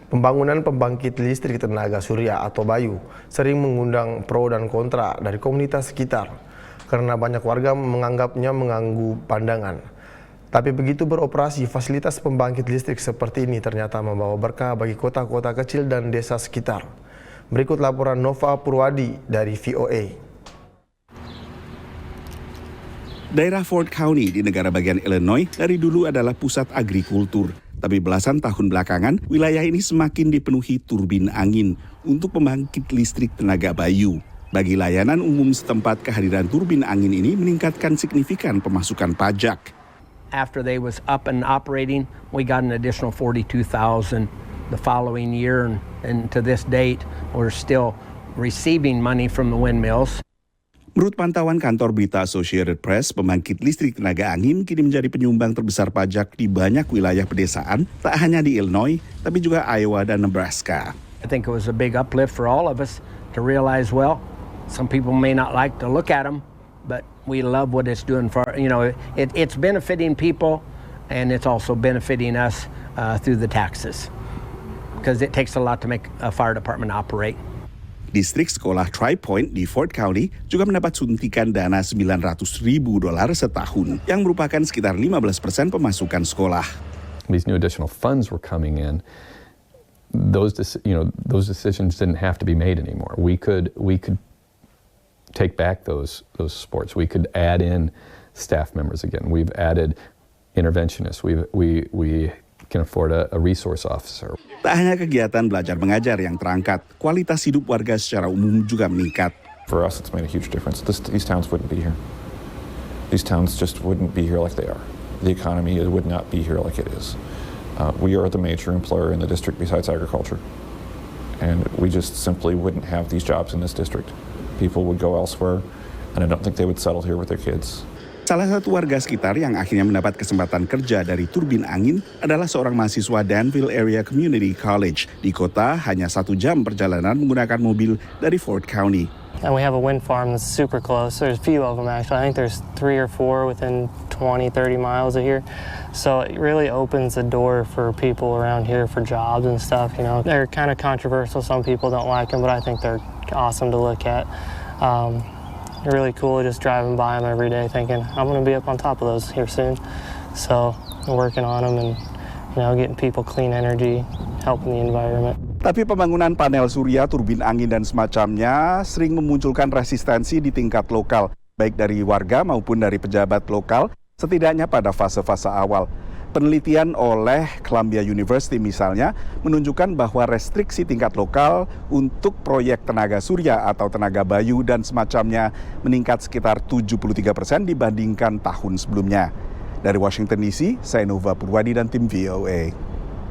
Pembangunan pembangkit listrik tenaga surya atau Bayu sering mengundang pro dan kontra dari komunitas sekitar karena banyak warga menganggapnya mengganggu pandangan. Tapi begitu beroperasi, fasilitas pembangkit listrik seperti ini ternyata membawa berkah bagi kota-kota kecil dan desa sekitar. Berikut laporan Nova Purwadi dari VOA. Daerah Ford County di negara bagian Illinois dari dulu adalah pusat agrikultur. Tapi belasan tahun belakangan, wilayah ini semakin dipenuhi turbin angin untuk pembangkit listrik tenaga Bayu. Bagi layanan umum setempat, kehadiran turbin angin ini meningkatkan signifikan pemasukan pajak. After they was up and operating, we got an additional $42,000 the following year, and to this date, we're still receiving money from the windmills. Menurut pantauan kantor berita Associated Press, pembangkit listrik tenaga angin kini menjadi penyumbang terbesar pajak di banyak wilayah pedesaan, tak hanya di Illinois, tapi juga Iowa dan Nebraska. I think it was a big uplift for all of us to realize, well, some people may not like to look at them, but we love what it's doing for, it's benefiting people, and it's also benefiting us through the taxes, because it takes a lot to make a fire department operate. Distrik sekolah Tri-Point di Ford County juga mendapat suntikan dana $900,000 setahun, yang merupakan sekitar 15% pemasukan sekolah. These new additional funds were coming in. Those decisions didn't have to be made anymore. We could take back those sports. We could add in staff members again. We've added interventionists. We can afford a resource officer. Tak hanya kegiatan belajar mengajar yang terangkat, kualitas hidup warga secara umum juga meningkat. For us, it's made a huge difference. These towns wouldn't be here. These towns just wouldn't be here like they are. The economy would not be here like it is. We are the major employer in the district besides agriculture. And we just simply wouldn't have these jobs in this district. People would go elsewhere, and I don't think they would settle here with their kids. Salah satu warga sekitar yang akhirnya mendapat kesempatan kerja dari turbin angin adalah seorang mahasiswa Danville Area Community College. Di kota, hanya 1 jam perjalanan menggunakan mobil dari Ford County. And we have a wind farm that's super close. There's a few of them actually. I think there's 3 or 4 within 20, 30 miles of here. So it really opens the door for people around here for jobs and stuff. They're kind of controversial. Some people don't like them, but I think they're awesome to look at. Really cool just driving by them every day thinking, I'm going to be up on top of those here soon. So I'm working on them and getting people clean energy, helping the environment. Tapi pembangunan panel surya, turbin angin dan semacamnya sering memunculkan resistensi di tingkat lokal, baik dari warga maupun dari pejabat lokal, setidaknya pada fase-fase awal. Penelitian oleh Columbia University misalnya menunjukkan bahwa restriksi tingkat lokal untuk proyek tenaga surya atau tenaga Bayu dan semacamnya meningkat sekitar 73% dibandingkan tahun sebelumnya. Dari Washington DC, saya Nova Purwadi dan tim VOA.